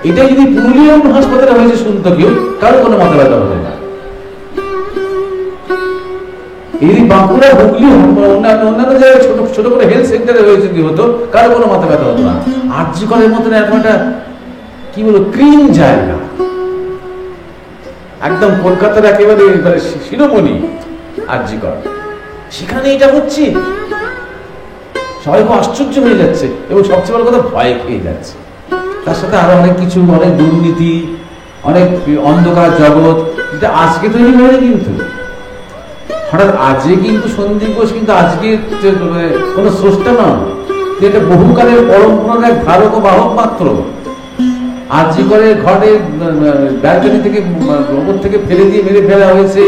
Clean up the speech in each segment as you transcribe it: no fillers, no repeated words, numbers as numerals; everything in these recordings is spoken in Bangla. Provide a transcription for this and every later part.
এটা যদি পুরুলিয়া হাসপাতালে হয়েছে শুনতো কেউ, কারো কোনো মাথা ব্যথা হবে না। এই বাঁকুড়া, হুগলি, অন্যান্য জায়গায় ছোট ছোট করে হেলথ সেন্টারে হয়েছে কি হতো, কারো কোনো মাথা ব্যথা হতো না। আরজি করের মতন এরকম একটা কি বলবো ক্রিম জায়গা, একদম কলকাতার একেবারে শিরোমণি আরজি কর, সেখানে এটা হচ্ছে, সবাই খুব আশ্চর্য হয়ে যাচ্ছে এবং সবচেয়ে বড় কথা ভয় খেয়ে যাচ্ছে। তার সাথে আরো অনেক কিছু, অনেক দুর্নীতি, অনেক অন্ধকার জগৎ, যেটা আজকে তৈরি হয়নি কিন্তু। হঠাৎ আজকে কিন্তু সন্দীপ ঘোষ কিন্তু আজকে কোনো স্রষ্টা নয়, এটা বহুকালের পরম্পরার এক ধারক ও বাহক মাত্র। আরজি করে ঘরে ব্যালকনি থেকে ওপর থেকে ফেলে দিয়ে মেরে ফেলা হয়েছে,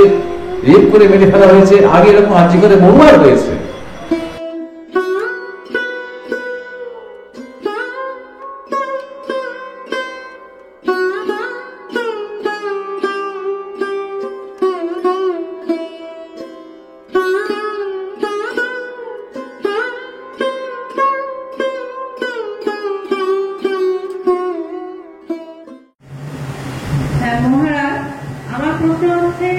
রেপ করে মেরে ফেলা হয়েছে, আগে এরকম আরজি করে বহুবার হয়েছে। মহারাজ, আমার প্রশ্ন হচ্ছে,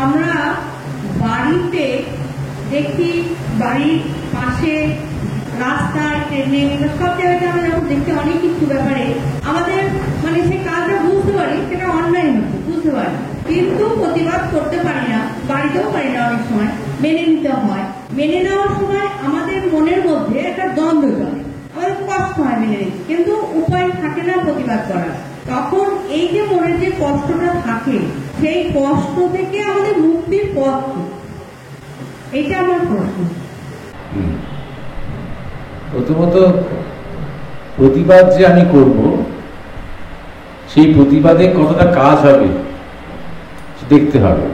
আমরা বাড়িতে দেখি, বাড়ির পাশে রাস্তায়, ট্রেনে, সব জায়গাতে আমরা যখন দেখছি অনেক কিছু ব্যাপারে আমাদের মানে সেই কাজটা বুঝতে পারি সেটা অন্যায় হচ্ছে, বুঝতে পারি, কিন্তু প্রতিবাদ করতে পারি না, বাড়িতেও পারি না, অনেক সময় মেনে নিতে হয়। মেনে নেওয়ার সময় আমাদের মনের মধ্যে একটা দ্বন্দ্ব চলে, আমাদের কষ্ট হয় মেনে নিতে, কিন্তু উপায় থাকে না প্রতিবাদ করার। তখন এই যে মনের যে কষ্টটা থাকে, সেই কষ্ট থেকে আমাদের মুক্তির পথ, এইটা আমার প্রশ্ন। প্রথমত প্রতিবাদ যে আমি করব, সেই প্রতিবাদে কতটা কাজ হবে দেখতে হবে।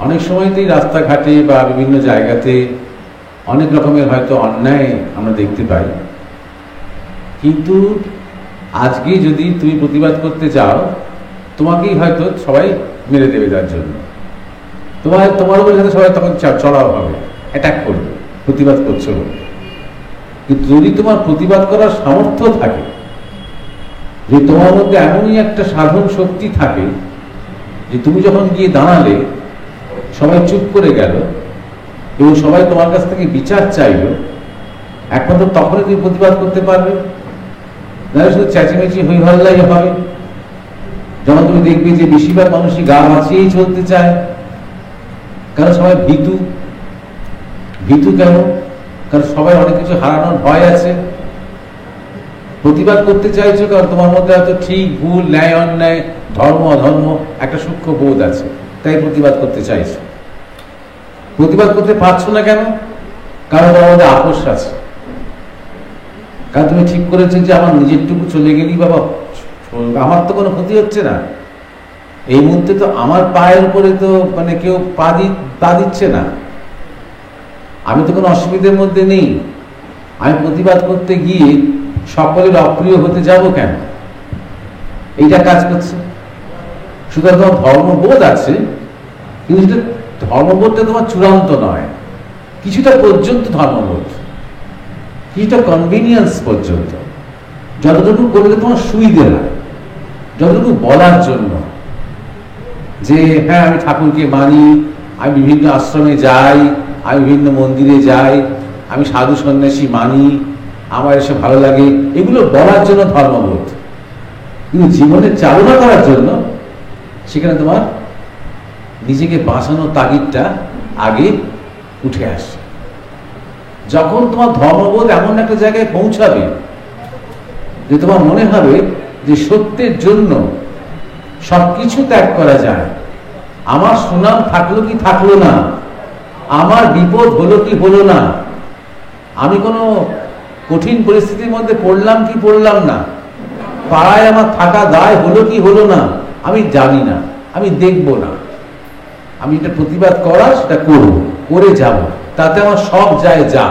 অনেক সময়তেই রাস্তাঘাটে বা বিভিন্ন জায়গাতে অনেক রকমের হয়তো অন্যায় আমরা দেখতে পাই, কিন্তু আজকে যদি তুমি প্রতিবাদ করতে চাও, তোমাকেই হয়তো সবাই মেরে দেবে, তার জন্য তোমার উপরে সাথে সবাই তখন চড়াও হবে, অ্যাটাক করবে, প্রতিবাদ করছো। কিন্তু যদি তোমার প্রতিবাদ করার সামর্থ্য থাকে, যে তোমার মধ্যে এমনই একটা সাধন শক্তি থাকে যে তুমি যখন গিয়ে দাঁড়ালে সবাই চুপ করে গেল এবং সবাই তোমার কাছ থেকে বিচার চাইল, একমাত্র তখনই তুমি প্রতিবাদ করতে পারবে। নাহলে শুধু চেঁচামেচি হই হল্লাই হবে। যখন তুমি দেখবে যে বেশিরভাগ মানুষই গা বাঁচিয়েই চলতে চায়, কারণ সবাই ভীতু। কেন? কারণ সবাই অনেক কিছু হারানোর ভয় আছে। প্রতিবাদ করতে চাইছো কারণ তোমার মধ্যে হয়তো ঠিক ভুল, ন্যায় অন্যায়, ধর্ম অধর্ম একটা সূক্ষ্ম বোধ আছে, তাই প্রতিবাদ করতে চাইছো। প্রতিবাদ করতে পারছো না কেন? কারণ তোমার মধ্যে আপোষ আছে। কারণ তুমি ঠিক করেছো যে আমার নিজেরটুকু চলে গেলি বাবা, আমার তো কোনো ক্ষতি হচ্ছে না, এই মুহূর্তে তো আমার পায়ের উপরে তো মানে কেউ পা দিচ্ছে না, আমি তো কোনো অসুবিধার মধ্যে নেই। আমি প্রতিবাদ করতে গিয়ে সকলের অপ্রিয় হতে যাব কেন? এইটা কাজ করছে। সুতরাং তোমার ধর্মবোধ আছে, কিন্তু সেটা ধর্মবোধটা তোমার চূড়ান্ত নয়, কিছুটা পর্যন্ত ধর্মবোধ, কিছুটা কনভিনিয়েন্স পর্যন্ত, যতটুকু করলে তোমার সুবিধে হয়, যতটুকু বলার জন্য যে হ্যাঁ আমি ঠাকুরকে মানি, আমি বিভিন্ন আশ্রমে যাই, আমি বিভিন্ন মন্দিরে যাই, আমি সাধু সন্ন্যাসী মানি, আমার এসব ভালো লাগে, এগুলো বলার জন্য ধর্মবোধ। কিন্তু জীবনে চালনা করার জন্য সেখানে তোমার নিজেকে বাঁচানোর তাগিদটা আগে উঠে আসে। যখন তোমার ধর্মবোধ এমন একটা জায়গায় পৌঁছাবে যে তোমার মনে হবে যে সত্যের জন্য সবকিছু ত্যাগ করা যায়, আমার সুনাম থাকলো কি থাকলো না, আমার বিপদ হলো কি হলো না, আমি কোনো কঠিন পরিস্থিতির মধ্যে পড়লাম কি পড়লাম না, পাড়ায় আমার থাকা দায় হলো কি হলো না, আমি জানি না, আমি দেখব না, আমি এটা প্রতিবাদ করার সেটা করব, করে যাব, তাতে আমার সব যায় যা।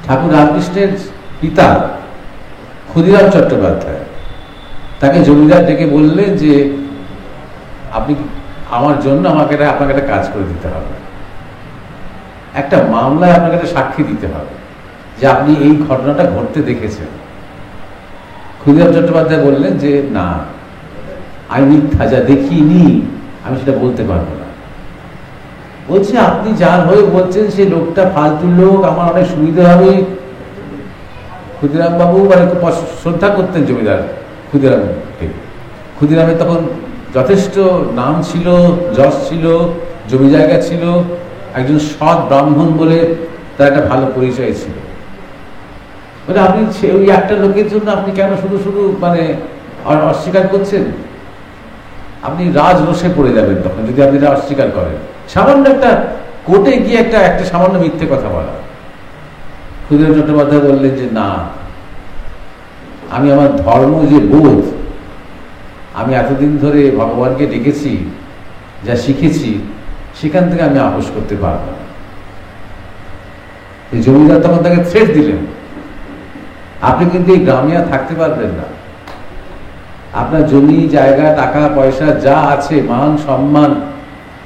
ঠাকুর রামকৃষ্ণের পিতা ক্ষুদিরাম চট্টোপাধ্যায়, তাকে জমিদার ডেকে বললেন যে আপনি আমার জন্য আপনাকে একটা কাজ করে দিতে হবে, একটা মামলায় আপনাকে একটা সাক্ষী দিতে হবে যে আপনি এই ঘটনাটা ঘটতে দেখেছেন। ক্ষুদিরাম চট্টোপাধ্যায় বললেন যে না, আমি মিথ্যা যা দেখিনি আমি সেটা বলতে পারবো না। বলছে আপনি যার হয়ে বলছেন সেই লোকটা ফালতু লোক, আমার অনেক সুবিধা হবে। ক্ষুদিরাম বাবু মানে খুব শ্রদ্ধা করতেন জমিদার ক্ষুদিরামকে। ক্ষুদিরামের তখন যথেষ্ট নাম ছিল, যশ ছিল, জমি জায়গা ছিল, একজন সৎ ব্রাহ্মণ বলে তার একটা ভালো পরিচয় ছিল। মানে আপনি ওই একটা লোকের জন্য আপনি কেন শুধু শুধু মানে অস্বীকার করছেন? আপনি রাজরোষে পড়ে যাবেন তখন যদি আপনি এটা অস্বীকার করেন। সামান্য একটা কোর্টে গিয়ে একটা সামান্য মিথ্যে কথা বলা। ক্ষুদিরাম চট্টোপাধ্যায় বললেন যে না, আমি আমার ধর্ম যে বোধ, আমি এতদিন ধরে ভগবানকে ডেকেছি, যা শিখেছি সেখান থেকে আমি আপোস করতে পারব না। এই জমিদার তখন তাকে থ্রেট দিলেন, আপনি কিন্তু এই গ্রামে আর থাকতে পারবেন না, আপনার জমি জায়গা টাকা পয়সা যা আছে মান সম্মান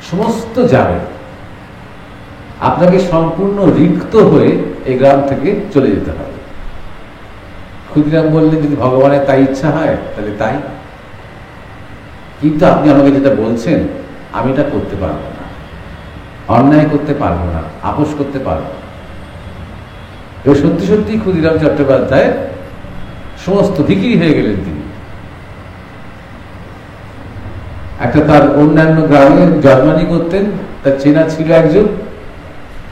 সমস্ত যাবে, আপনাকে সম্পূর্ণ রিক্ত হয়ে এই গ্রাম থেকে চলে যেতে হবে। ক্ষুদিরাম বললেন যদি ভগবানের তাই ইচ্ছা হয় তাহলে তাই, কিন্তু আপনি আমাকে যেটা বলছেন আমি এটা করতে পারবো না, অন্যায় করতে পারবো না, আপোস করতে পারবো না। এবার সত্যি সত্যি ক্ষুদিরাম চট্টোপাধ্যায় সমস্ত বিক্রি হয়ে গেলেন। তিনি একটা তার অন্যান্য গ্রামে জন্মানি করতেন, তার চেনা ছিল একজন,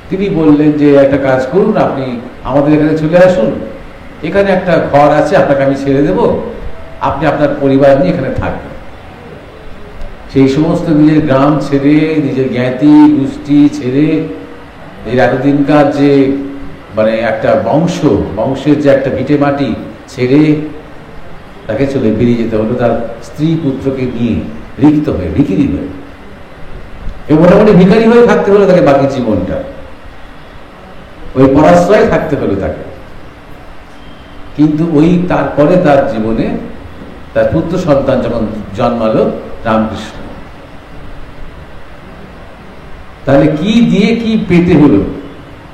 তিনি বললেন যে একটা কাজ করুন, আপনি আমাদের এখানে চলে আসুন, এখানে একটা ঘর আছে আপনাকে আমি ছেড়ে দেব, আপনি আপনার পরিবার নিয়ে এখানে থাকবেন। সেই সমস্ত নিজের গ্রাম ছেড়ে, নিজের জ্ঞাতি গোষ্ঠী ছেড়ে, এর এতদিনকার যে মানে একটা বংশের যে একটা ভিটে মাটি ছেড়ে তাকে চলে বেরিয়ে যেতে হলো, তার স্ত্রী পুত্রকে নিয়ে রিক্ত হয়ে, ভিখিরি হয়ে, এবং মোটামুটি ভিখারি হয়ে থাকতে হলো তাকে বাকি জীবনটা, ওই পরাশ্রয় থাকতে হলো তাকে। কিন্তু ওই তারপরে তার জীবনে তার পুত্র সন্তান যখন জন্মালো রামকৃষ্ণ, তাহলে কি দিয়ে কি পেতে হলো?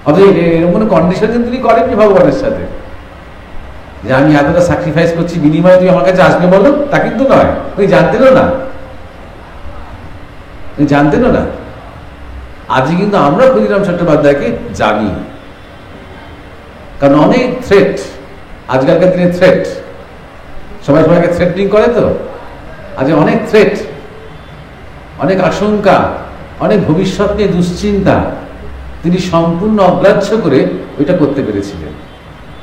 অথচ এরকম কোনো কন্ডিশন তিনি করেননি ভগবানের সাথে যে আমি এতটা স্যাক্রিফাইস করছি বিনিময়ে তুই আমার কাছে আসবে বলো, তা কিন্তু নয়। তুই জানতেনও না, আজকে কিন্তু আমরা ক্ষুদিরাম চট্টোপাধ্যায়কে জানি, কারণ অনেক থ্রেট, আজকালকার দিনে থ্রেট, সবাইকে থ্রেটনিং করে, তো আজ অনেক থ্রেট, অনেক আশঙ্কা, অনেক ভবিষ্যৎ নিয়ে দুশ্চিন্তা তিনি সম্পূর্ণ অগ্রাহ্য করে ওইটা করতে পেরেছিলেন।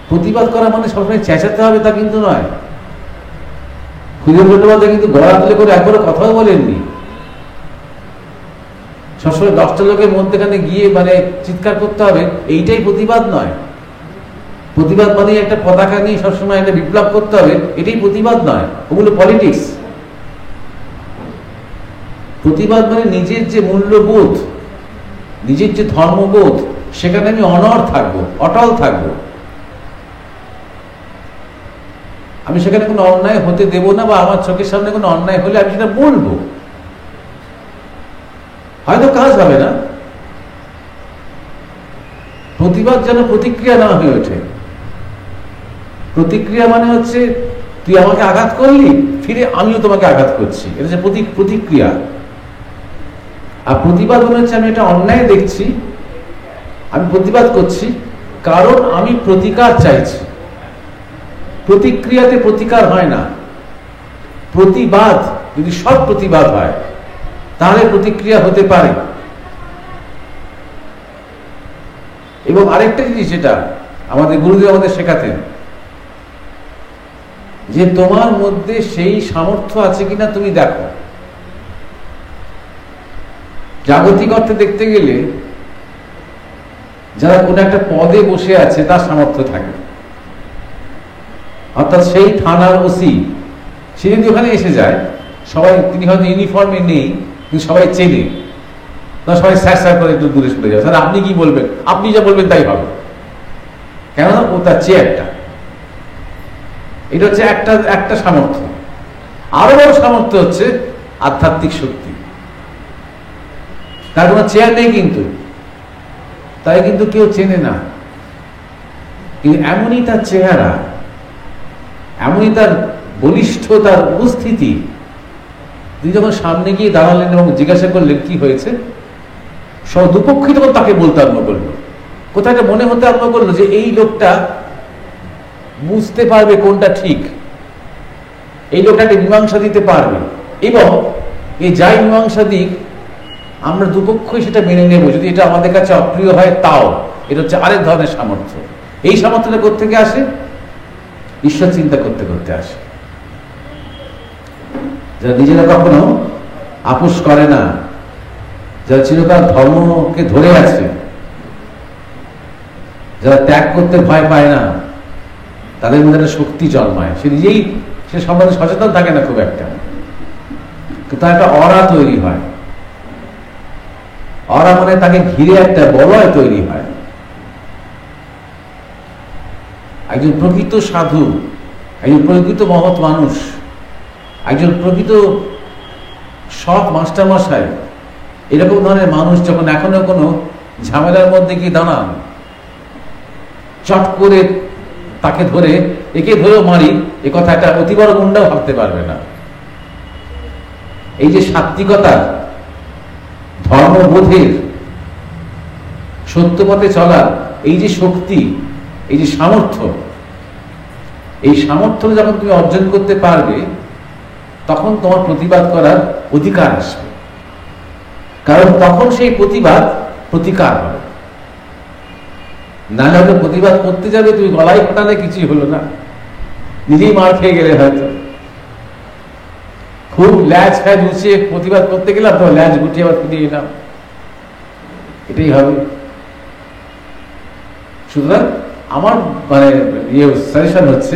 প্রতিবাদ করা মানে সবসময় চেঁচাতে হবে তা কিন্তু নয়। ক্ষুদিরাম চট্টোপাধ্যায় কিন্তু গলা তুলে করে একবারও কথাও বলেননি। সবসময় 10টা লোকের মধ্যেখানে গিয়ে মানে চিৎকার করতে হবে, এইটাই প্রতিবাদ নয়। প্রতিবাদ মানে একটা পতাকা নিয়ে সবসময় একটা বিপ্লব করতে হবে, এটাই প্রতিবাদ নয়, ওগুলো পলিটিক্স। প্রতিবাদ মানে নিজের যে মূল্যবোধ, নিজের যে ধর্মবোধ, সেখানে আমি অনড় থাকবো, অটল থাকবো, আমি সেখানে কোনো অন্যায় হতে দেব না, বা আমার চোখের সামনে কোনো অন্যায় হলে আমি সেটা বলবো। হয়তো কাজ হবে না, প্রতিবাদ যেন প্রতিক্রিয়া না হয়ে ওঠে। প্রতিক্রিয়া মানে হচ্ছে তুই আমাকে আঘাত করলি, ফিরে আমিও তোমাকে আঘাত করছি, এটা হচ্ছে প্রতিক্রিয়া। আর প্রতিবাদ মনে হচ্ছে আমি এটা অন্যায় দেখছি, আমি প্রতিবাদ করছি কারণ আমি প্রতিকার চাইছি। প্রতিক্রিয়াতে প্রতিকার হয় না, প্রতিবাদ যদি সৎ প্রতিবাদ হয় তাহলে প্রতিক্রিয়া হতে পারে। এবং আরেকটা জিনিস যেটা আমাদের গুরুদেব আমাদের শেখাতেন, যে তোমার মধ্যে সেই সামর্থ্য আছে কিনা তুমি দেখো। জাগতিক অর্থে দেখতে গেলে যারা কোনো একটা পদে বসে আছে তার সামর্থ্য থাকে, অর্থাৎ সেই থানার ওসি, সে যদি ওখানে এসে যায়, সবাই, তিনি হয়তো ইউনিফর্মে নেই কিন্তু সবাই চেনে, সবাই স্যার স্যার করে একটু দূরে সরে যাবে, স্যার আপনি কি বলবেন, আপনি যা বলবেন তাই হবে, কেননা ও তার চেয়ারটা। এটা হচ্ছে একটা সামর্থ্য। আরো বড় সামর্থ্য হচ্ছে আধ্যাত্মিক শক্তি। তার কোনো চেয়ার নেই কিন্তু, তাই কিন্তু কেউ চেনে না, কিন্তু এমনই তার চেহারা, এমনই তার বলিষ্ঠ, তার উপস্থিতি, তিনি যখন সামনে গিয়ে দাঁড়ালেন এবং জিজ্ঞাসা করলেন কি হয়েছে, সব দুপক্ষই তখন তাকে বলতে আরম্ভ করলো। কোথায় একটা মনে হতে আরম্ভ করলো যে এই লোকটা বুঝতে পারবে কোনটা ঠিক, এই লোকটা একটা মীমাংসা দিতে পারবে, এবং এই যাই মীমাংসা দিক আমরা দুপক্ষই সেটা মেনে নেব, যদি এটা আমাদের কাছে অপ্রিয় হয় তাও। এটা হচ্ছে আরেক ধরনের সামর্থ্য। এই সামর্থ্যটা কোত্থেকে আসে? ঈশ্বর চিন্তা করতে করতে আসে। যারা নিজেরা কখনো আপোষ করে না, যারা চিরকাল ধর্মকে ধরে আছে, যারা ত্যাগ করতে ভয় পায় না, তাদের মধ্যে একটা শক্তি জন্মায়। সে নিজেই সে সম্বন্ধে সচেতন থাকে না খুব একটা, কিন্তু তার একটা অরা তৈরি হয়। অরা মানে তাকে ঘিরে একটা বলয় তৈরি হয়। একজন প্রকৃত সাধু, একজন প্রকৃত মহৎ মানুষ, একজন প্রকৃত সৎ মাস্টারমশাই, এরকম ধরনের মানুষ যখন এখনো কোনো ঝামেলার মধ্যে গিয়ে দাঁড়ান, চট করে তাকে ধরে একে ধরেও মারি, এ কথা একটা অতি বড় গুন্ডাও ভাবতে পারবে না। এই যে সাত্বিকতার, ধর্মবোধের, সত্য পথে চলার এই যে শক্তি, এই যে সামর্থ্য, এই সামর্থ্য যখন তুমি অর্জন করতে পারবে, তখন তোমার প্রতিবাদ করার অধিকার আসবে। কারণ তখন সেই প্রতিবাদ প্রতিকার হবে। না হলে প্রতিবাদ করতে যাবে, তুমি গলায় ফাটালে কিছুই হলো না, নিজেই মার খেয়ে গেলে হয়তো। খুব ল্যাজ ফ্যাজ উঁচিয়ে প্রতিবাদ করতে গেলাম, তো ল্যাজ গুটিয়ে আবার ফিরিয়ে এলাম, এটাই হবে। সুতরাং আমার মানে সাজেশন হচ্ছে,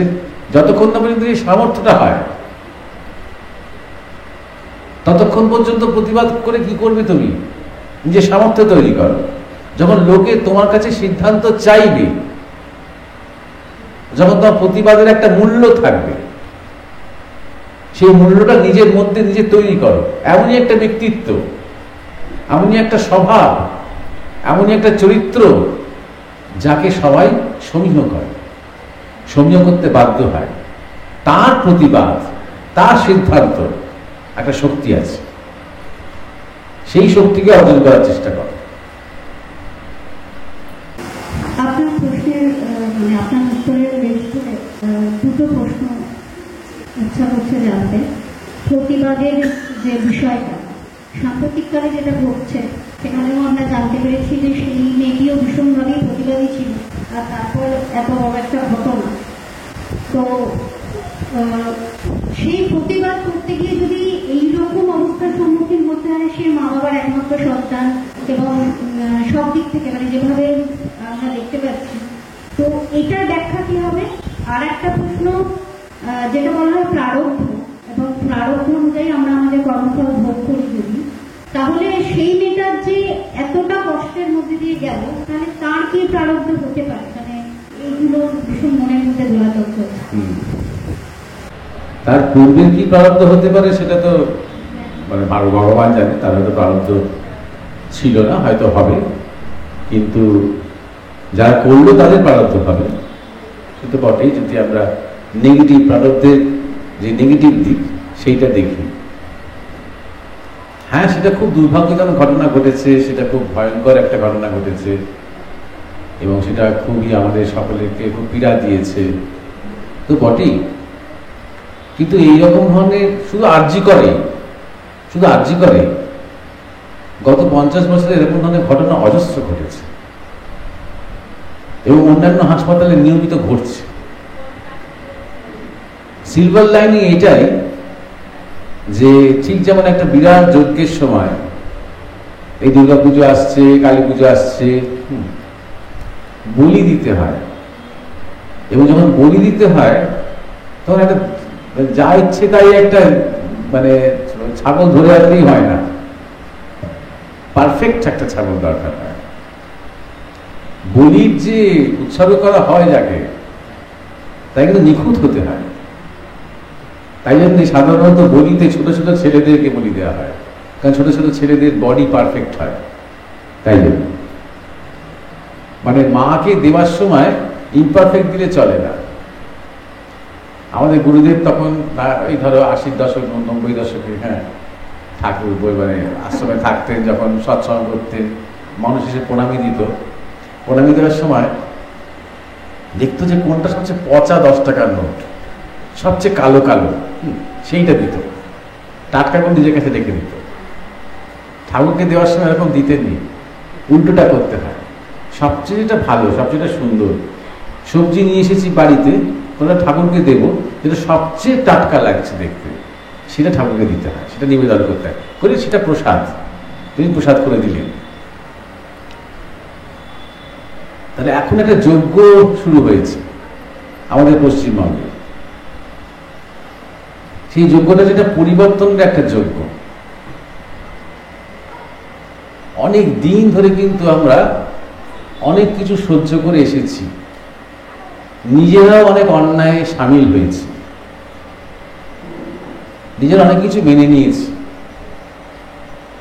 যতক্ষণ না পর্যন্ত এই সামর্থ্যটা হয়, ততক্ষণ পর্যন্ত প্রতিবাদ করে কি করবে? তুমি নিজের সামর্থ্য তৈরি করো। যখন লোকে তোমার কাছে সিদ্ধান্ত চাইবে, যখন তোমার প্রতিবাদের একটা মূল্য থাকবে, সেই মূল্যটা নিজের মধ্যে নিজে তৈরি করো। এমনই একটা ব্যক্তিত্ব, এমনই একটা স্বভাব, এমনই একটা চরিত্র, যাকে সবাই সমীহ করে, সমীহ করতে বাধ্য হয়। তার প্রতিবাদ, তার সিদ্ধান্ত একটা শক্তি আছে, সেই শক্তিকে অর্জন করার চেষ্টা করো। আপনার প্রশ্নের মানে আপনার উত্তরের বেশ করে দুটো প্রশ্ন ইচ্ছা করছে জানতে। প্রতিবাদের যে বিষয়টা সাম্প্রতিককালে যেটা ঘটছে, সেখানেও আমরা জানতে পেরেছি যে সেই মেয়েটিও ভীষণভাবেই প্রতিবাদী ছিল, আর তারপর এত বড় একটা ঘটনা। তো সেই প্রতিবাদ করতে গিয়ে যদি এইরকম অবস্থার সম্মুখীন হতে হয়, সে মা বাবার একমাত্র সন্তান এবং সব দিক থেকে মানে যেভাবে আমরা দেখতে পাচ্ছি, তো এটার ব্যাখ্যা কি হবে? আর একটা প্রশ্ন, যেটা বলা হয় প্রারব্ধ, এবং প্রারব্ধ অনুযায়ী আমরা আমাদের কর্মফল ভোগ করি যদি, তাহলে সেই মেয়েটার যে এতটা কষ্টের মধ্যে দিয়ে গেল, তাহলে তার কি প্রারব্ধ হতে পারে? মানে এইগুলো ভীষণ মনের মধ্যে দোলাচল করছে। তার পূর্বে কি প্রারব্ধ হতে পারে সেটা তো মানে ভগবান জানে। তার হয়তো প্রারব্ধ ছিল না, হয়তো হবে, কিন্তু যারা করলো তাদের প্রারব্ধ হবে, সে তো বটেই। যদি আমরা নেগেটিভ প্রারব্ধের যে নেগেটিভ দিক সেইটা দেখি, হ্যাঁ সেটা খুব দুর্ভাগ্যজনক ঘটনা ঘটেছে, সেটা খুব ভয়ঙ্কর একটা ঘটনা ঘটেছে, এবং সেটা খুবই আমাদের সকলকে খুব পীড়া দিয়েছে, তো বটেই। কিন্তু এইরকম ধরনের শুধু আরজি করে গত 50 বছরে এরকম ধরনের ঘটনা অজস্র ঘটেছে, এবং অন্যান্য হাসপাতালে নিয়মিত ঘটছে। সিলভার লাইনিং এটাই যে ঠিক যেমন একটা বিরাট যজ্ঞের সময়, এই দুর্গাপুজো আসছে, কালী পুজো আসছে, বলি দিতে হয়, এবং যখন বলি দিতে হয় তখন একটা যা ইচ্ছে তাই একটা মানে ছাগল ধরে আসলেই হয় না, পারফেক্ট একটা ছাগল দরকার হয়। বলির যে উৎসর্গ করা হয় যাকে, তাই কিন্তু নিখুঁত হতে হয়। তাই জন্য সাধারণত বলিতে ছোট ছোট ছেলেদেরকে বলি দেওয়া হয়, কারণ ছোট ছোট ছেলেদের বডি পারফেক্ট হয়। তাই জন্য মানে মাকে দেওয়ার সময় ইমপারফেক্ট দিলে চলে না। আমাদের গুরুদেব তখন এই ধরো 80-র দশক 90-র দশকে, হ্যাঁ, ঠাকুর মানে আশ্রমে থাকতেন, যখন সৎসঙ্গ করতেন, মানুষ এসে প্রণামী দিত। প্রণামী দেওয়ার সময় দেখতো যে কোনটা সবচেয়ে পচা 10 টাকার নোট, সবচেয়ে কালো কালো, সেইটা দিত, টাটকা কোন নিজের কাছে রেখে দিত। ঠাকুরকে দেওয়ার সময় এরকম দিতেননি, উল্টোটা করতে হয়। সবচেয়ে যেটা ভালো, সবচেয়ে সুন্দর সবজি নিয়ে এসেছি বাড়িতে, ওটা ঠাকুরকে দেবো, যেটা সবচেয়ে টাটকা লাগছে দেখতে, সেটা ঠাকুরকে দিতে হয়, সেটা নিবেদন করতে হয়, করে সেটা প্রসাদ, তিনি প্রসাদ করে দিলেন। তাহলে এখন একটা যজ্ঞ শুরু হয়েছে আমাদের পশ্চিমবঙ্গে। সেই যজ্ঞটা যেটা পরিবর্তনের একটা যজ্ঞ। অনেক দিন ধরে কিন্তু আমরা অনেক কিছু সহ্য করে এসেছি, নিজেরাও অনেক অন্যায় সামিল হয়েছি, নিজেরা অনেক কিছু মেনে নিয়েছি।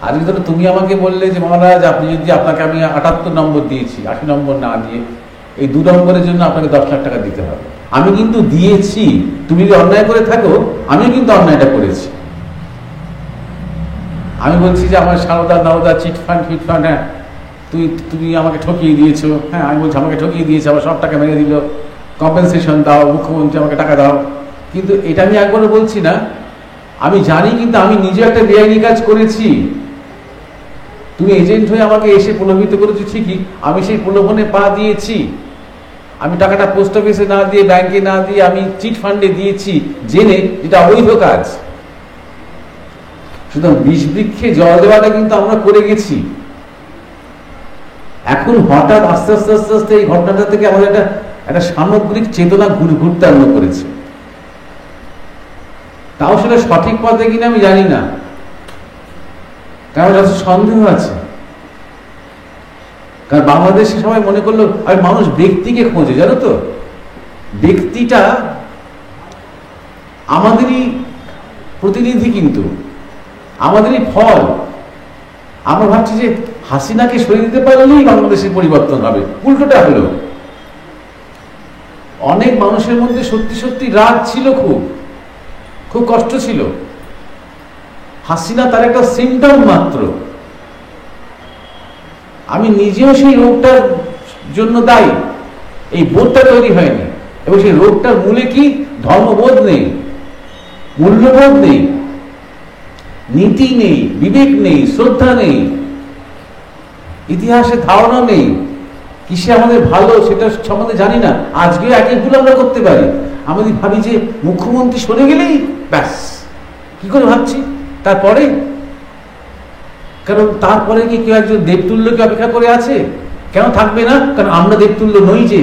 আজকে ধরো তুমি আমাকে বললে যে মহারাজ, আপনি যদি, আপনাকে আমি 78 নম্বর দিয়েছি, 80 নম্বর না দিয়ে এই 2 নম্বরের জন্য আপনাকে 10 লাখ টাকা দিতে হবে। আমি কিন্তু দিয়েছি, তুমি যদি অন্যায় করে থাকো, আমিও কিন্তু অন্যায়টা করেছি। আমি বলছি যে আমার সারদা নারদা চিটফান্ড ফিটফান্ড, হ্যাঁ, তুমি আমাকে ঠকিয়ে দিয়েছো, হ্যাঁ, আমি বলছি আমাকে ঠকিয়ে দিয়েছে, আবার সব টাকা মেরে দিল, কম্পেনসেশন দাও, মুখ্যমন্ত্রী আমাকে টাকা দাও। কিন্তু এটা আমি একবারও বলছি না, আমি জানি কিন্তু আমি নিজে একটা বেআইনি কাজ করেছি। তুমি এজেন্ট হয়ে আমাকে এসে প্রলোভিত করেছো ঠিকই, আমি সেই প্রলোভনে পা দিয়েছি। আমি টাকাটা পোস্ট অফিসে না দিয়ে, ব্যাংকে না দিয়ে, আমি চিট ফান্ডে দিয়েছি, জেনে, যেটা অবৈধ কাজ। সুতরাং বিষ বৃক্ষে জল দেওয়াটা কিন্তু আমরা করে গেছি। এখন হঠাৎ আস্তে আস্তে আস্তে আস্তে এই ঘটনাটা থেকে আমাদের একটা সামগ্রিক চেতনা ঘুরতে আরম্ভ করেছে। তাও সেটা সঠিক পথে কিনা আমি জানি না, কারণ যত সন্দেহ আছে। কারণ বাংলাদেশে সবাই মনে করলো, আর মানুষ ব্যক্তিকে খোঁজে, জানো তো, ব্যক্তিটা আমাদেরই প্রতিনিধি, কিন্তু আমাদেরই ফল। আমরা ভাবছি যে হাসিনাকে সরিয়ে দিতে পারলেই বাংলাদেশের পরিবর্তন হবে, উল্টোটা হলো। অনেক মানুষের মধ্যে সত্যি সত্যি রাগ ছিল, খুব কষ্ট ছিল। হাসিনা তার একটা সিমটম মাত্র। আমি নিজেও সেই রোগটার জন্য দায়ী, এই বোধটা তৈরি হয়নি। এবং সেই রোগটার মূলে কি? ধর্মবোধ নেই, মূল্যবোধ নেই, নীতি নেই, বিবেক নেই, শ্রদ্ধা নেই, ইতিহাসের ধারণা নেই, কিসে আমাদের ভালো সেটা সম্বন্ধে জানি না। আজকেও একই ভুল আমরা করতে পারি। আমাদের ভাবি যে মুখ্যমন্ত্রী সরে গেলেই ব্যাস, কি করে ভাবছি তারপরে? কারণ তারপরে কি কেউ একজন দেবতুল্যকে অপেক্ষা করে আছে? কেন থাকবে না? কারণ আমরা দেবতুল্য নই, যে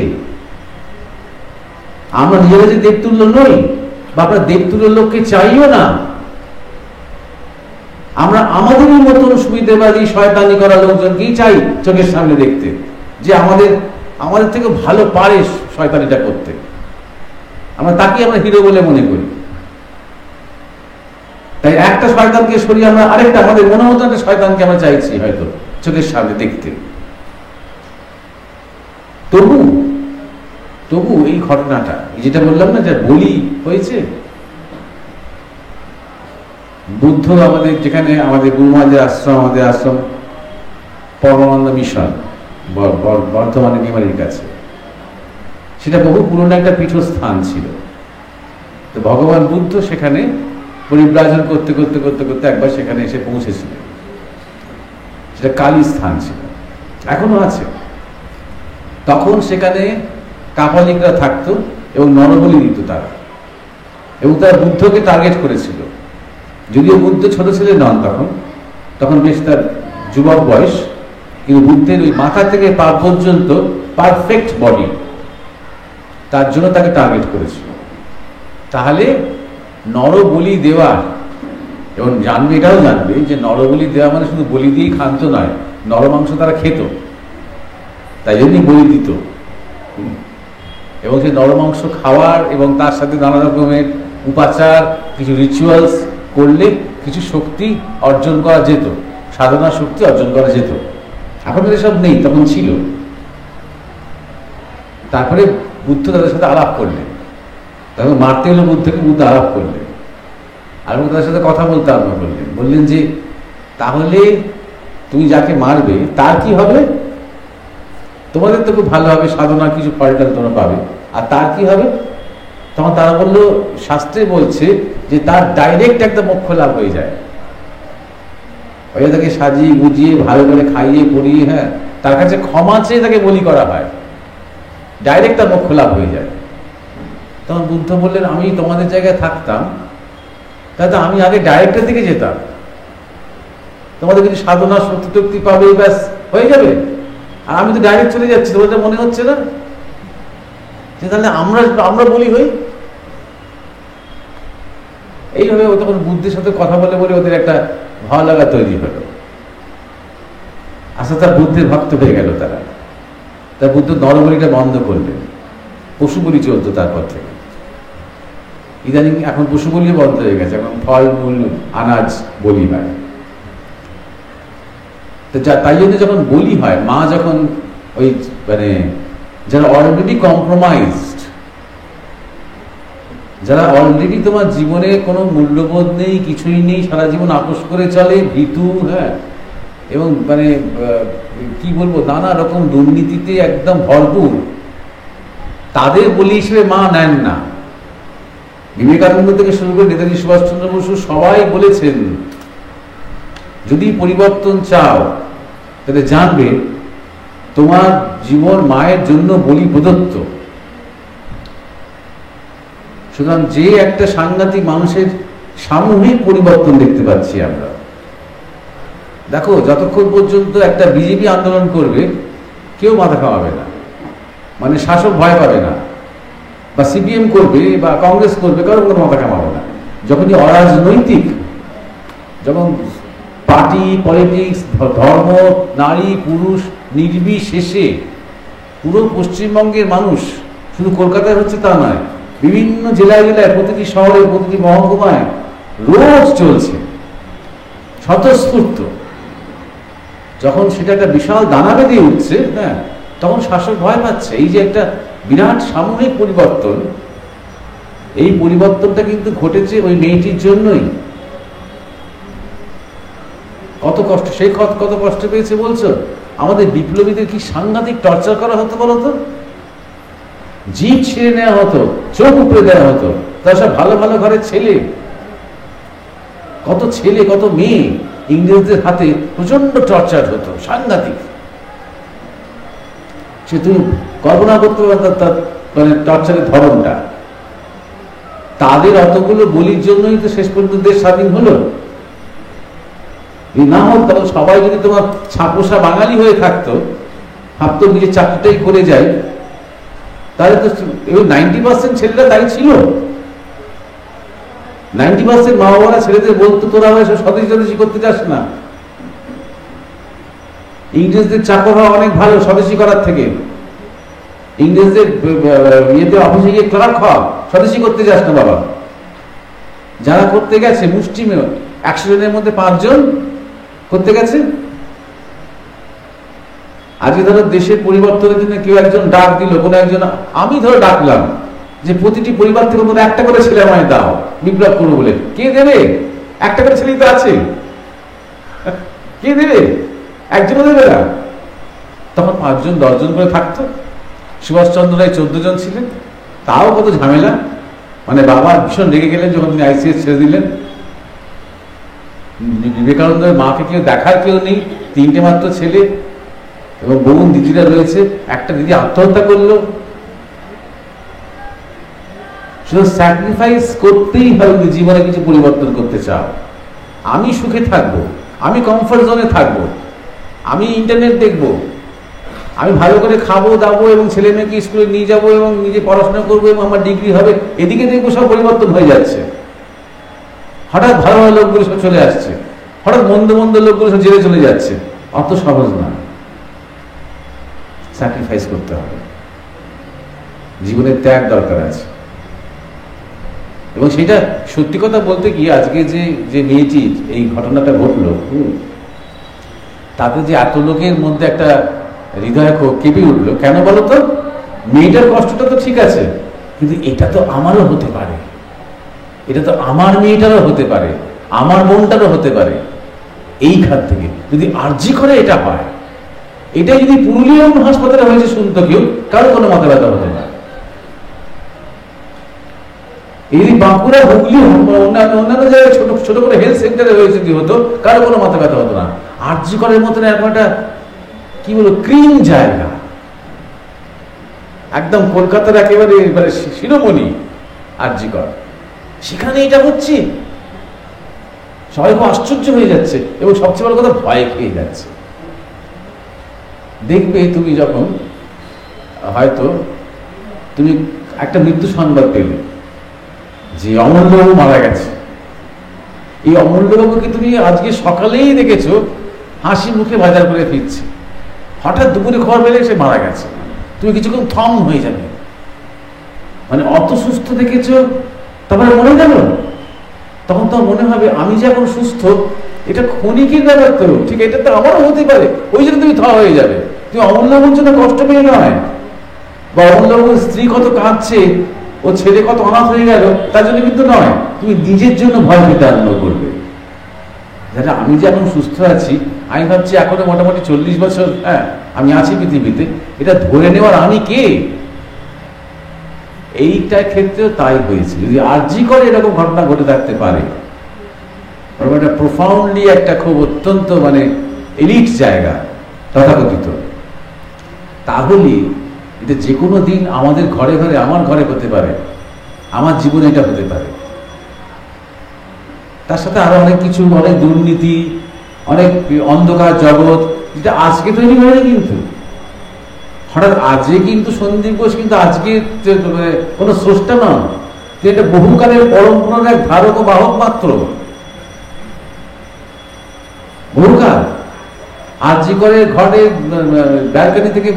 আমরা নিজেরা যে দেবতুল্য নই, বা আমরা দেবতুল্য লোককে চাইও না। আমরা আমাদেরই মতন সুবিধাবাদী শয়তানি করা লোকজনকেই চাই চোখের সামনে দেখতে, যে আমাদের থেকে ভালো পারে শয়তানিটা করতে। আমরা তাকে আমরা হিরো বলে মনে করি। তাই একটা শয়তানকে সরিয়ে আমরা আরেকটা, আমাদের মনে মতো একটা শয়তানকে আমরা চাইছি হয়তো চোখের সামনে দেখতে। তবু এই ঘটনাটা, যেটা বললাম না, যে বলি হয়েছে, বুদ্ধ আমাদের, যেখানে আমাদের গুরু মহারাজের আশ্রম, আমাদের আশ্রম পরমানন্দ মিশন বর্ধমানে নিমারির কাছে, সেটা বহু পুরনো একটা পীঠস্থান ছিল। তো ভগবান বুদ্ধ সেখানে পরিব্রাজন করতে করতে করতে করতে একবার সেখানে এসে পৌঁছেছিলেন। সেটা কালী স্থান ছিল, এখনো আছে। তখন সেখানে কাপালিকরা থাকতো এবং নরবলি দিত তারা, এবং তারা বুদ্ধকে টার্গেট করেছিল। যদিও বুদ্ধ ছোট ছেলে নন তখন বেশ তার যুবক বয়স, কিন্তু বুদ্ধের ওই মাথা থেকে পা পর্যন্ত পারফেক্ট বডি, তার জন্য তাকে টার্গেট করেছিল। তাহলে নরবলি দেওয়া, এবং জানবে, এটাও জানবে যে নরবলি দেওয়া মানে শুধু বলি দিয়েই ক্ষান্ত নয়, নরমাংস তারা খেত, তাই জন্যই বলি দিত। এবং সেই নরমাংস খাওয়ার এবং তার সাথে নানা রকমের উপাচার, কিছু রিচুয়ালস করলে কিছু শক্তি অর্জন করা যেত, সাধনা শক্তি অর্জন করা যেত। এখন এসব নেই, তখন ছিল। তারপরে বুদ্ধ তাদের সাথে আলাপ করলেন তখন মারতে হলো বুদ্ধকে, বুদ্ধ আলাপ করলেন, আর তার সাথে কথা বলতে আরম্ভ করলেন। বললেন যে তাহলে তুমি যাকে মারবে তার কি হবে? তোমাদের তো খুব ভালো হবে, সাধনা কিছু ফলটা তোমরা পাবে, আর তার কি হবে? তখন তারা বললো শাস্ত্রে বলছে যে তার ডাইরেক্ট একটা মোক্ষ লাভ হয়ে যায়। ওই তাকে সাজিয়ে গুজিয়ে ভালো করে খাইয়ে পরিয়ে, হ্যাঁ, তার কাছে ক্ষমা চেয়ে তাকে বলি করা হয়, ডাইরেক্ট তার মোক্ষ লাভ হয়ে যায়। তখন বুদ্ধ বললেন আমি তোমাদের জায়গায় থাকতাম তাহলে আমি আগে ডাইরেক্টের দিকে যেতাম, তোমাদের কিছু সাধনা শক্তি টক্তি পাবে, ব্যাস হয়ে যাবে, আর আমি তো ডাইরেক্ট চলে যাচ্ছি। তোমাদের মনে হচ্ছে না যে তাহলে আমরা বলি হই? এইভাবে ও তখন বুদ্ধের সাথে কথা বলে বলে ওদের একটা ভালো লাগা তৈরি হলো। আচ্ছা, তার বুদ্ধের ভক্ত হয়ে গেল তারা। তার বুদ্ধ নরবলিটা বন্ধ করলেন, পশু বলি চলতো তারপর থেকে। ইদানিং এখন পশু বলিও বন্ধ হয়ে গেছে, এখন ফল মূল আনাজ বলি হয়। তো তাই জন্য যখন বলি হয়, মা যখন ওই মানে যারা অলরেডি কম্প্রোমাইজড, যারা অলরেডি তোমার জীবনে কোনো মূল্যবোধ নেই, কিছুই নেই, সারা জীবন আপোষ করে চলে, ভীতু, হ্যাঁ, এবং মানে কি বলবো, নানা রকম দুর্নীতিতে একদম ভরপুর, তাদের বলি হিসেবে মা নেন না। বিবেকানন্দ থেকে শুরু করে নেতাজি সুভাষচন্দ্র বসু সবাই বলেছেন যদি পরিবর্তন চাও তাহলে জানবে তোমার জীবন মায়ের জন্য বলি প্রদত্ত। সুতরাং যে একটা সাংঘাতিক মানুষের সামূহিক পরিবর্তন দেখতে পাচ্ছি আমরা। দেখো, যতক্ষণ পর্যন্ত একটা বিজেপি আন্দোলন করবে কেউ মাথা খাওয়াবে না, মানে শাসক ভয় পাবে না, বা সিপিএম করবে বা কংগ্রেস করবে, কারো কোনো মাথা কামাবে না। যখনই অরাজনৈতিক, যখন পার্টি পলিটিক্স, ধর্ম, নারী পুরুষ নির্বিশেষে পুরো পশ্চিমবঙ্গের মানুষ, শুধু কলকাতায় হচ্ছে তা নয়, বিভিন্ন জেলায় জেলায়, প্রতিটি শহরে, প্রতিটি মহকুমায় রোজ চলছে স্বতঃস্ফূর্ত। যখন সেটা একটা বিশাল দানা বেঁধে উঠছে, হ্যাঁ, তখন শাসক ভয় পাচ্ছে। এই যে একটা বিরাট সামূহিক পরিবর্তন, এই পরিবর্তনটা কিন্তু ঘটেছে ওই মেয়েটির জন্যই। কত কষ্ট, সেই কত কষ্ট পেয়েছে বলছো? আমাদের বিপ্লবীদের কি সাংঘাতিক টর্চার করা হতো বলতো? জিভ ছিঁড়ে নেওয়া হতো, চোখ উপড়ে দেওয়া হতো। তারা সব ভালো ভালো ঘরের ছেলে, কত ছেলে কত মেয়ে ইংরেজদের হাতে প্রচন্ড টর্চার হতো, সাংঘাতিক। সে তুমি কল্পনা করতে পারো তার মানে টর্চারের ধরনটা। তাদের অতগুলো বলির জন্যই তো শেষ পর্যন্ত দেশ স্বাধীন হলো। না হোক তখন সবাই যদি তোমার ছাপোষা বাঙালি হয়ে থাকতো, ভাবতো নিজের চাকরিটাই করে যায়, তাহলে তো 90% ছেলেরা তাই ছিল। 90% মা বাবারা ছেলেদের বলতো তোরা সব স্বদেশী করতে চাস না, ইংরেজদের চাকর হওয়া অনেক ভালো স্বদেশী করার থেকে। ইংরেজদের ইয়েতে অফিসে গিয়ে ক্লার্ক হওয়া, স্বদেশী করতে যাস না বাবা। যারা করতে গেছে মুষ্টিমেয়, 100 জনের মধ্যে 5 জন করতে গেছে। আজকে ধরো দেশের পরিবর্তনের জন্য কেউ একজন ডাক দিল, কোনো একজন, আমি ধরো ডাকলাম যে প্রতিটি পরিবার থেকে তোমরা একটা করে ছেলে আমায় দাও বিপ্লব করবো বলে, কে দেবে? একটা করে ছেলেই তো আছে, কে দেবে? একজনও দেবে না। তখন 5 জন 10 জন করে থাকতো। সুভাষচন্দ্র রায় 14 জন ছিলেন, তাও কত ঝামেলা। মানে বাবা ভীষণ রেগে গেলেন যখন তিনি আইসিএস ছেড়ে দিলেন। বিবেকানন্দের মাকে কেউ দেখার কেউ নেই, 3টে মাত্র ছেলে এবং বোন দিদিরা রয়েছে। একটা দিদি আত্মহত্যা করলো। শুধু স্যাক্রিফাইস করতেই হবে যদি জীবনে কিছু পরিবর্তন করতে চাও। আমি সুখে থাকবো, আমি কমফর্ট জোনে থাকবো, আমি ইন্টারনেট দেখবো, আমি ভালো করে খাবো দাবো এবং ছেলে মেয়েকে স্কুলে নিয়ে যাবো এবং নিজে পড়াশোনা করবো এবং আমার ডিগ্রি হবে, এদিকে দেখবো সব পরিবর্তন হয়ে যাচ্ছে। হঠাৎ ভালো ভালো লোকগুলো সব চলে আসছে, হঠাৎ মন্দ মন্দ লোকগুলো সব জেলে চলে যাচ্ছে। অত সহজ না, স্যাক্রিফাইস করতে হবে, জীবনের ত্যাগ দরকার আছে। এবং সেটা সত্যি কথা বলতে গিয়ে আজকে যে মেয়েটির এই ঘটনাটা ঘটলো, তাতে যে এত লোকের মধ্যে একটা হৃদয় কেঁপে উঠলো, কেন বলতো? মেয়েটার কষ্টটা তো ঠিক আছে, কিন্তু এটা তো আমারও হতে পারে, এটা তো আমার মেয়েটারও হতে পারে, আমার বোনটারও হতে পারে। এইখান থেকে যদি আরজি করে এটা হয়, এটা যদি পুরুলিয়া হাসপাতালে হয়েছে শুনতো কেউ, কারো কোনো মাথা ব্যথা হতো না। এই বাঁকুড়া, হুগলি, অন্যান্য জায়গায় ছোট ছোট করে হেলথ সেন্টারে হয়েছে কি হতো, কারো কোনো মাথা ব্যথা হতো না। আরজি করার মতন এখন একটা কি বলবো ক্রিম জায়গা, একদম কলকাতার একেবারে শিরোমণি আরজি কর, সেখানে এটা হচ্ছে। সবাই খুব আশ্চর্য হয়ে যাচ্ছে এবং সবচেয়ে বড় কথা ভয় খেয়ে যাচ্ছে। দেখবে তুমি যখন হয়তো তুমি একটা মৃত্যু সংবাদ পেলে যে অমূল্যবাবু মারা গেছে, এই অমূল্যবাবুকে তুমি আজকে সকালেই দেখেছো হাসি মুখে বাজার করে ফিরছে, হঠাৎ দুপুরে খবর পেলে সে মারা গেছে, তুমি কিছুক্ষণ থম হয়ে যাবে। মানে অত সুস্থ দেখেছো, তারপরে মনে গেল, তখন তো মনে হবে আমি যে এখন সুস্থ এটা ক্ষণিকের ব্যাপার, তো ঠিক এটা তো আমারও হতে পারে। ওই জন্য তুমি থ হয়ে যাবে। তুমি অমূল্যবাবুর জন্য কষ্ট পেয়ে নয়, বা অমূল্যবাবুর স্ত্রী কত কাঁদছে, ও ছেলে কত অনাথ হয়ে গেল, তার জন্য কিন্তু নয়, তুমি নিজের জন্য ভয় পেতে আরম্ভ করবে। যারা আমি যে এখন সুস্থ আছি, আমি ভাবছি এখনো মোটামুটি 40 বছর হ্যাঁ আমি আছি পৃথিবীতে, এটা ধরে নেওয়ার আমি কে? এইটা ক্ষেত্রেও তাই হয়েছে। যদি আরজি করে এরকম ঘটনা ঘটে থাকতে পারে, এটা প্রোফাউন্ডলি একটা খুব অত্যন্ত মানে এলিট জায়গা তথাকথিত, তাহলে এটা যে কোনো দিন আমাদের ঘরে ঘরে, আমার ঘরে হতে পারে, আমার জীবনে এটা হতে পারে। তার সাথে আরো অনেক কিছু, অনেক দুর্নীতি, অনেক অন্ধকার জগৎ, যেটা আজকে তৈরি হয়নি। কিন্তু হঠাৎ আজকে কিন্তু সন্দীপ ঘোষ কিন্তু আজকে কোনো স্রষ্টা নন, এটা বহুকালের পরম্পরার এক ধারক ও বাহক মাত্র। বহুকাল আরজি করে ঘরে ব্যালকনি থেকে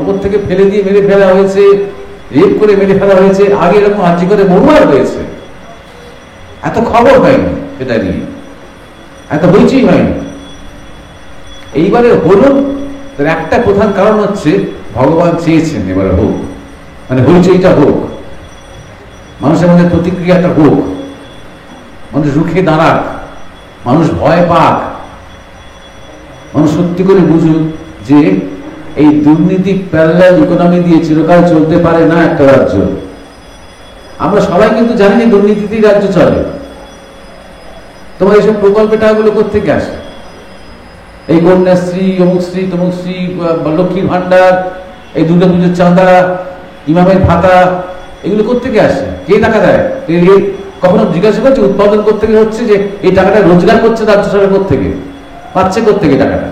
ওপর থেকে ফেলে দিয়ে মেরে ফেলা হয়েছে, রেপ করে মেরে ফেলা হয়েছে, আগে এরকম আরজি করে বহুবার হয়েছে, এত খবর হয়নি, এটা নিয়ে এত হইচই হয়নি। এইবারে হলো, তার একটা প্রধান কারণ হচ্ছে ভগবান চেয়েছেন এবারে হোক, মানে হইচইটা হোক, মানুষের মধ্যে প্রতিক্রিয়াটা হোক, মানুষ রুখে দাঁড়াক, মানুষ ভয় পাক, মানুষ সত্যি করে বুঝুক যে এই দুর্নীতি প্যারালাল ইকোনমি দিয়ে চিরকাল চলতে পারে না একটা রাজ্য। আমরা সবাই কিন্তু জানি যে দুর্নীতিতেই রাজ্য চলে। তোমার এইসব প্রকল্পের টাকাগুলো কোত্থেকে আসে? এই কন্যাশ্রী, অমুকশ্রী, তমুকশ্রী, লক্ষ্মীর ভান্ডার, এই দুর্গা পুজোর চাঁদা, ইমামের ভাতা, এগুলো কোত্থেকে আসে? কে টাকা দেয়? কখনো জিজ্ঞাসা করছে উৎপাদন কোত্থেকে হচ্ছে, যে এই টাকাটা রোজগার করছে রাজ্য সরকার কোত্থেকে পাচ্ছে, কোত্থেকে টাকাটা?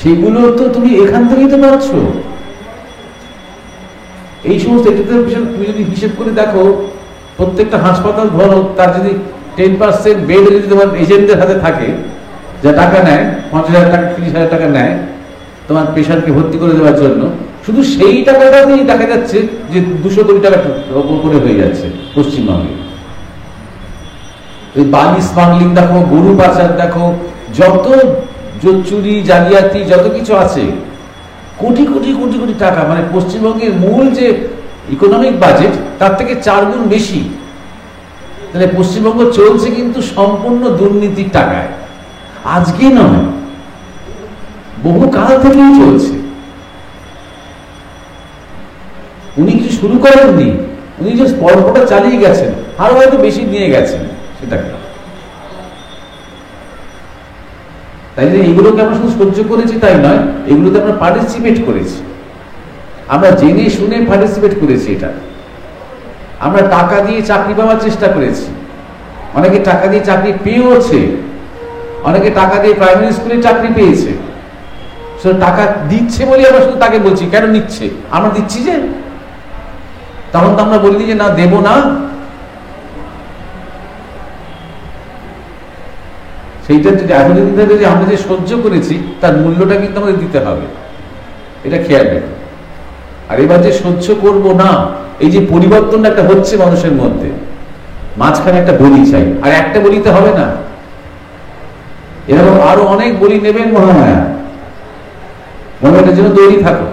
সেগুলো তো তুমি এখান থেকেই তো পাচ্ছ। এই সমস্ত এটাতে তুমি যদি হিসেব করে দেখো, প্রত্যেকটা হাসপাতাল ধরো, তার যদি 10% বেড যদি তোমার এজেন্টদের হাতে থাকে, যা টাকা নেয় 50,000 টাকা 30,000 টাকা নেয় তোমার পেশেন্টকে ভর্তি করে দেওয়ার জন্য, শুধু সেই টাকাটাতেই দেখা যাচ্ছে যে 200 কোটি টাকা উপরে হয়ে যাচ্ছে পশ্চিমবঙ্গে। ওই বালি স্মাগলিং দেখো, গরু পাচার দেখো, যত চুরি জালিয়াতি যত কিছু আছে, কোটি কোটি কোটি কোটি টাকা, মানে পশ্চিমবঙ্গের মূল যে ইকোনমিক বাজেট তার থেকে 4 গুণ বেশি। তাহলে পশ্চিমবঙ্গ চলছে কিন্তু সম্পূর্ণ দুর্নীতির টাকায়, আজকে নয়, বহু কাল থেকেই চলছে। উনি কিছু শুরু করেননি, উনি যে পরম্পরা চালিয়ে গেছেন, আরো হয়তো বেশি নিয়ে গেছেন সেটাকে। তাই যে এগুলোকে আমরা শুধু সহ্য করেছি তাই নয়, এগুলোতে আমরা পার্টিসিপেট করেছি, আমরা জেনে শুনে পার্টিসিপেট করেছি। এটা আমরা টাকা দিয়ে চাকরি পাওয়ার চেষ্টা করেছি, অনেকে টাকা দিয়ে চাকরি পেয়েওছে, অনেকে টাকা দিয়ে প্রাইমারি স্কুলে চাকরি পেয়েছে। টাকা দিচ্ছে বলে আমরা শুধু তাকে বলছি, কেন নিচ্ছে? আমরা দিচ্ছি যে, তখন তো আমরা বলিনি যে না দেব না। সেইটা যদি এতদিন ধরে যে আমরা যে সহ্য করেছি তার মূল্যটা কিন্তু আমাদের দিতে হবে, এটা খেয়াল রেখো। আর এবার যে সহ্য করব না, এই যে পরিবর্তনটা একটা হচ্ছে মানুষের মধ্যে, মাঝখানে একটা বলি চাই, আর একটা বলিতে হবে না, এরকম আরো অনেক বলি নেবেন মহামায়া, মহামায়ার জন্য তৈরি থাকো।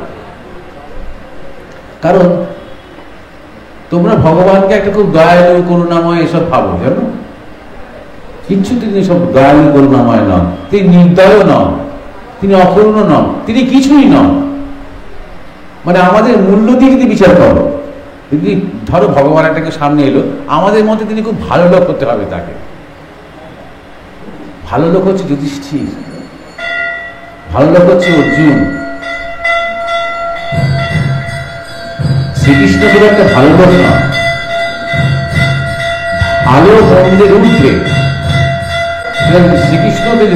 কারণ তোমরা ভগবানকে একটা খুব দয়ালু করুণাময় এসব ভাবো, জানো? কিচ্ছু তিনি সব দয়ালু করুণাময় নন, তিনি নির্দয় নন, তিনি অকরুণ নন, তিনি কিছুই নন। মানে আমাদের মূল্য দিয়ে যদি বিচার করো, যদি ধরো ভগবান একটাকে সামনে এলো, আমাদের মতে তিনি খুব ভালো লোক হতে হবে তাকে। ভালো লোক হচ্ছে যুধিষ্ঠির, ভালো লোক হচ্ছে অর্জুন। শ্রীকৃষ্ণ শুধু একটা ভালো লোক নয়, ভালো মন্দের ঊর্ধ্বে। শ্রীকৃষ্ণ যদি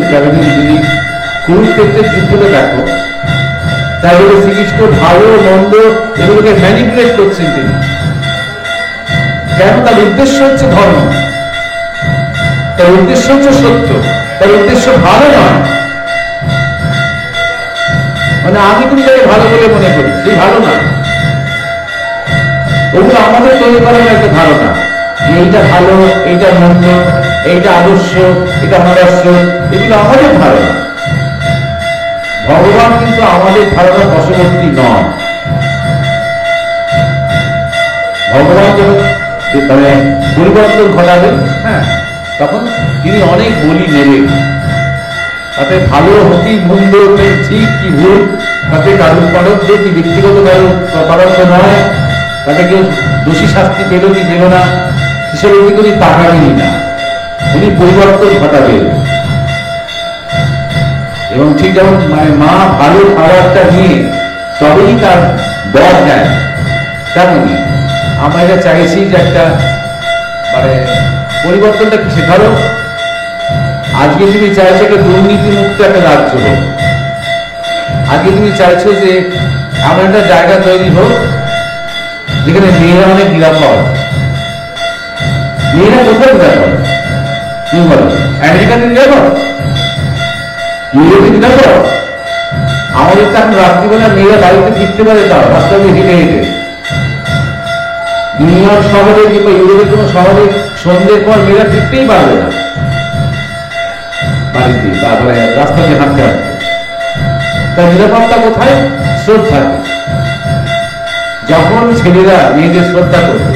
কুরুক্ষেত্রের যুদ্ধটা দেখো, তাহলে শ্রীকৃষ্ণ ভালো মন্দ এগুলোকে ম্যানিপুলেট করছেন তিনি। কেন? তার উদ্দেশ্য হচ্ছে ধর্ম, তার উদ্দেশ্য হচ্ছে সত্য, তার উদ্দেশ্য ভালো নয়। মানে আমি তুমি যাকে ভালো বলে মনে করি, সেই ভালো না। ওগুলো আমাদের তৈরি করার একটা ধারণা, এইটা ভালো, এইটা মন্দ, এইটা আদর্শ, এটা অনাদর্শ, এগুলো আমাদের ধারণা। ভগবান কিন্তু আমাদের ধারণা বশবর্তী নন। ভগবান যখন মানে পরিবর্তন ঘটাবেন, হ্যাঁ, তখন তিনি অনেক বলি নেবেন। তাতে ভালো হতি মন্দ, ঠিক কি ভুল, তাতে কারণ পরন্ত কি ব্যক্তিগত পরন্ত নয়, তাতে কেউ দোষী শাস্তি পেল কি পেল না, হিসেবে উনি তাকাবেনই না, উনি পরিবর্তন ঘটাবেন। এবং ঠিক যেমন মানে মা ভালো খাবারটা নিয়ে তবেই তার বর দেয়, তেমনি আমরা এটা চাইছি যে একটা মানে পরিবর্তনটা কিসে? ধরো আজকে তুমি চাইছো একটা দুর্নীতি মুক্ত একটা রাজ্য হোক, আজকে তুমি চাইছো যে এমন একটা জায়গা তৈরি হোক যেখানে মেয়েরা অনেক নিরাপদ। মেয়েরা কোথায় নিরাপদ? তুমি বলো, আমেরিকাতে নিরাপদ, ইউরোপে নিরাপদ? আমাদের তো এখন রাত্রিবেলা মেয়েরা বাড়িতে ফিরতে পারে, তাও রাস্তাতে হেঁটে হেঁটে। নিউ ইয়র্ক শহরে কিংবা ইউরোপের কোনো শহরে সন্ধ্যের পর মেয়েরা ফিরতেই পারবে না বাড়িতে, তারপরে রাস্তাতে হাঁটতে হাঁটতে। তার নিরাপত্তা কোথায়? শ্রদ্ধাতে। যখন ছেলেরা মেয়েদের শ্রদ্ধা করবে,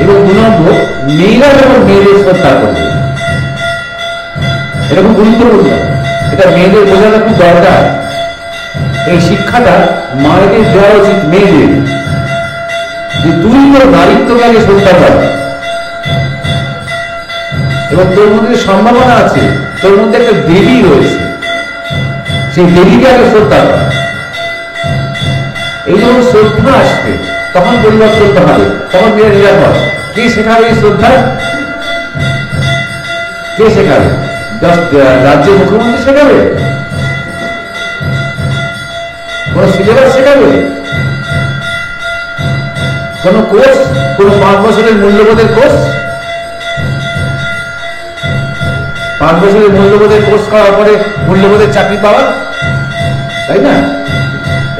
এবং 2 নম্বর, মেয়েরা যখন মেয়েদের শ্রদ্ধা করবে, এটা খুব গুরুত্বপূর্ণ। এটা মেয়েদের বোঝাটা খুব দরকার। এই শিক্ষাটা মায়েদের দেওয়া উচিত মেয়েদের, যে তুই তোর নারীত্বকে আগে শ্রদ্ধা কর, এবং তোর মধ্যে সম্ভাবনা আছে, তোর মধ্যে একটা দেবী রয়েছে, সেই দেবীকে আগে শ্রদ্ধা কর। এই যখন শ্রদ্ধা আসবে তখন পরিবর্তনটা হবে, তখন মেয়েরা নিরাপদ। কে শেখাবে এই শ্রদ্ধা? কে শেখাবে? রাজ্যের মুখ্যমন্ত্রী শেখাবে? কোন সিলেবাস শেখাবে? কোন কোর্স? কোন 5 বছরের মূল্যবোধের কোর্স? 5 বছরের মূল্যবোধের কোর্স করার পরে মূল্যবোধের চাকরি পাওয়া, তাই না?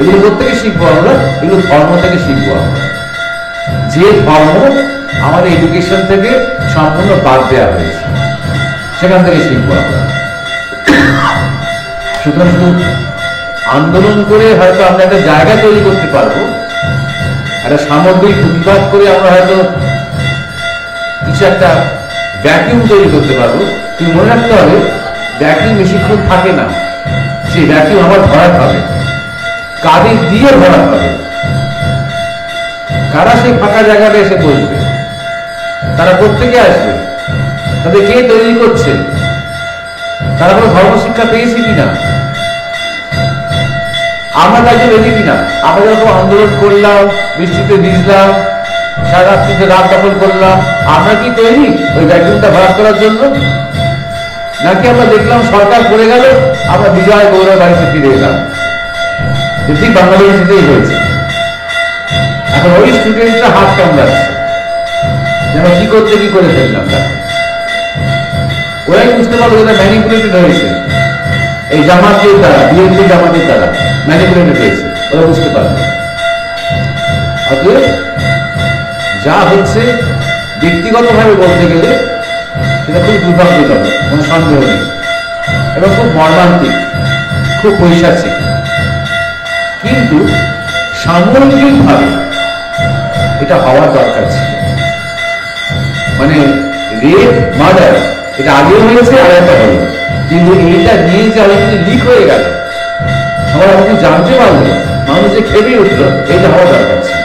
এগুলো প্রত্যেকে শিখবো আমরা, এগুলো ধর্ম থেকে শিখবো আমরা। যে ধর্ম আমাদের এডুকেশন থেকে সম্পূর্ণ বাদ দেওয়া হয়েছে, সেখান থেকে শিখবো আমরা। সুতরাং শুধু আন্দোলন করে হয়তো আমরা একটা জায়গা তৈরি করতে পারবো, একটা সামগ্রিক প্রতিবাদ করে আমরা হয়তো কিছু একটা ভ্যাকিউম তৈরি করতে পারবো। কিন্তু মনে রাখতে হবে, ভ্যাকিউম বেশিক্ষণ থাকে না, সেই ভ্যাকিউম আবার ভরাট হবে। কাদের দিয়ে ভরাট হবে? কারা সেই ফাঁকা জায়গাটা এসে বসবে? তারা প্রত্যেকে আসবে, তাদের কে তৈরি করছে? তারা কোনো ধর্মশিক্ষা পেয়েছে কিনা? আমরা তাকে রেডি কিনা? আমরা যখন আন্দোলন করলাম, বৃষ্টিতে ভিজলাম, সারা রাত্রিতে রাত দখল করলাম, আমরা কি তৈরি ওই ভ্যাকুমটা ভরাট করার জন্য? নাকি আমরা দেখলাম সরকার পড়ে গেল, আমরা বিজয় গৌরব বাড়িতে ফিরে এলাম? ঠিক বাংলাদেশে সেটাই হয়েছে। এখন ওই স্টুডেন্টরা হাত কামড়াচ্ছে, যেন কি করতে কি করে ফেললাম। ওরাই বুঝতে পারলো যেটা ম্যানিপুলেটেড হয়েছে, এই জামাতের দ্বারা, বিএনপি জামাতের দ্বারা ম্যানিপুলেটেড হয়েছে, ওরা বুঝতে পারবে। অতএব যা হচ্ছে ব্যক্তিগতভাবে বলতে গেলে সেটা খুব দুর্ভাগ্যজনক, কোনো সন্দেহ নেই, এবং খুব মর্মান্তিক, খুব পৈশাচিক। কিন্তু সামগ্রিকভাবে এটা হওয়ার দরকার ছিল। মানে রেপ মার্ডার এটা আগেও হয়েছে আর একটা হলো, কিন্তু এইটা নিয়ে যে অনেকটা লিক হয়ে গেল, সবাই আপনি জানতে পারলো, মানুষ যে খেপে উঠলো, এটা হওয়া দরকার ছিল।